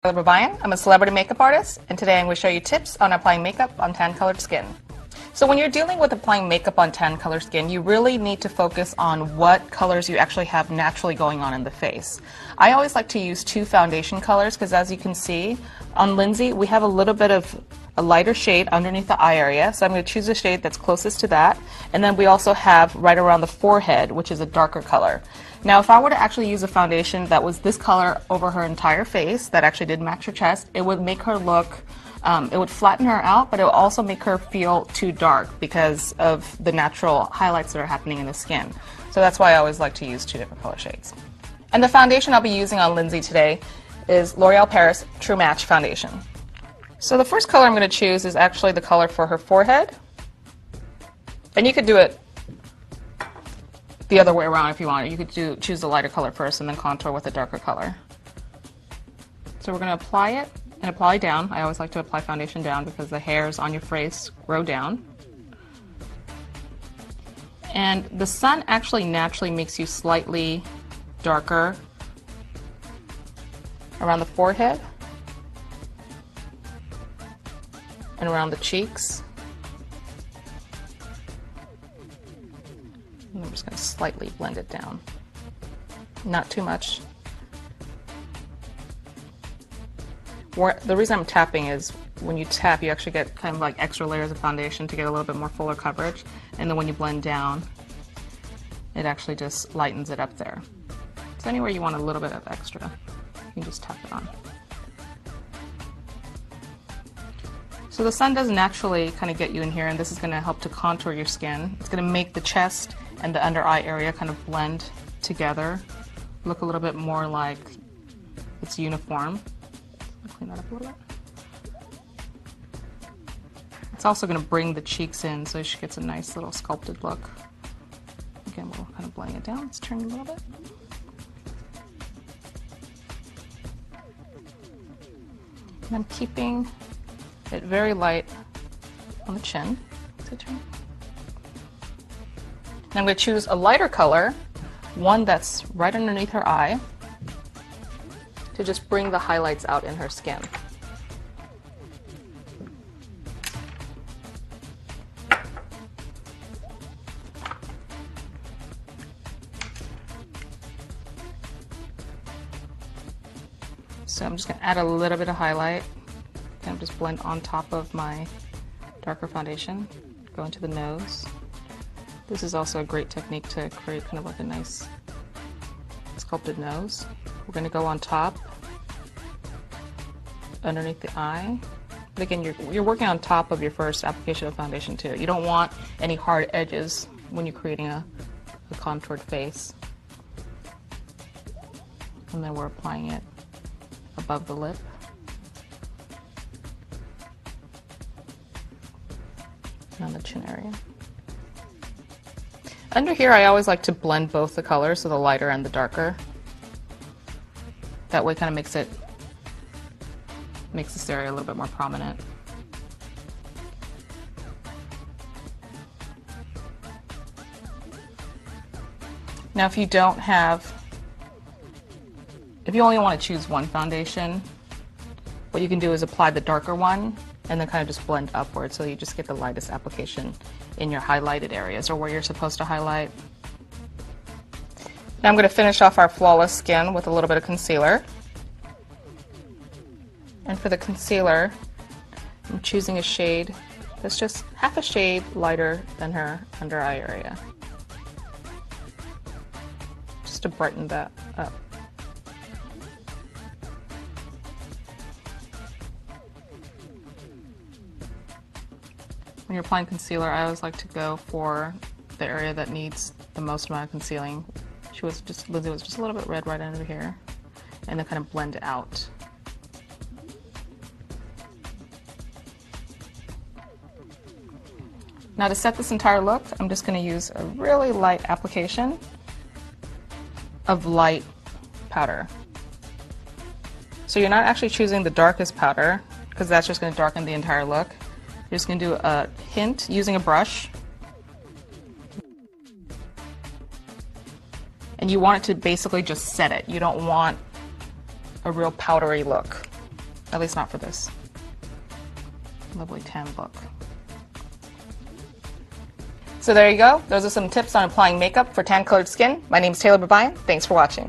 I'm a celebrity makeup artist, and today I'm going to show you tips on applying makeup on tan-colored skin. So when you're dealing with applying makeup on tan-colored skin, you really need to focus on what colors you actually have naturally going on in the face. I always like to use two foundation colors because, as you can see, on Lindsay, we have a little bit of a lighter shade underneath the eye area, so I'm going to choose a shade that's closest to that. And then we also have right around the forehead, which is a darker color. Now, if I were to actually use a foundation that was this color over her entire face, that actually did match her chest, it would make her look, it would flatten her out, but it would also make her feel too dark because of the natural highlights that are happening in the skin. So that's why I always like to use two different color shades. And the foundation I'll be using on Lindsay today is L'Oreal Paris True Match Foundation. So the first color I'm going to choose is actually the color for her forehead. And you could do it the other way around if you want. You could choose the lighter color first and then contour with a darker color. So we're going to apply it and apply down. I always like to apply foundation down because the hairs on your face grow down. And the sun actually naturally makes you slightly darker around the forehead and around the cheeks. And I'm just going to slightly blend it down. Not too much. The reason I'm tapping is when you tap, you actually get kind of like extra layers of foundation to get a little bit more fuller coverage. And then when you blend down, it actually just lightens it up there. So anywhere you want a little bit of extra, you can just tap it on. So the sun does naturally kind of get you in here, and this is going to help to contour your skin. It's going to make the chest and the under eye area kind of blend together, look a little bit more like it's uniform. I'll clean that up a little bit. It's also going to bring the cheeks in so she gets a nice little sculpted look. Again, we'll kind of blend it down. Let's turn it a little bit. And I'm keeping it very light on the chin. And I'm going to choose a lighter color, one that's right underneath her eye, to just bring the highlights out in her skin. So I'm just going to add a little bit of highlight. Kind of just blend on top of my darker foundation, go into the nose. This is also a great technique to create kind of like a nice sculpted nose. We're going to go on top, underneath the eye. But again, you're working on top of your first application of foundation too. You don't want any hard edges when you're creating a contoured face. And then we're applying it above the lip. On the chin area. Under here, I always like to blend both the colors, so the lighter and the darker. That way kind of makes this area a little bit more prominent. Now if you only want to choose one foundation, what you can do is apply the darker one and then kind of just blend upward so you just get the lightest application in your highlighted areas or where you're supposed to highlight. Now I'm going to finish off our flawless skin with a little bit of concealer. And for the concealer, I'm choosing a shade that's just half a shade lighter than her under eye area, just to brighten that up. When you're applying concealer, I always like to go for the area that needs the most amount of concealing. Lindsay was just a little bit red right under here, and then kind of blend it out. Now to set this entire look, I'm just going to use a really light application of light powder. So you're not actually choosing the darkest powder, because that's just going to darken the entire look. You're just going to do a hint using a brush. And you want it to basically just set it. You don't want a real powdery look. At least not for this lovely tan look. So there you go. Those are some tips on applying makeup for tan colored skin. My name is Taylor Babayan. Thanks for watching.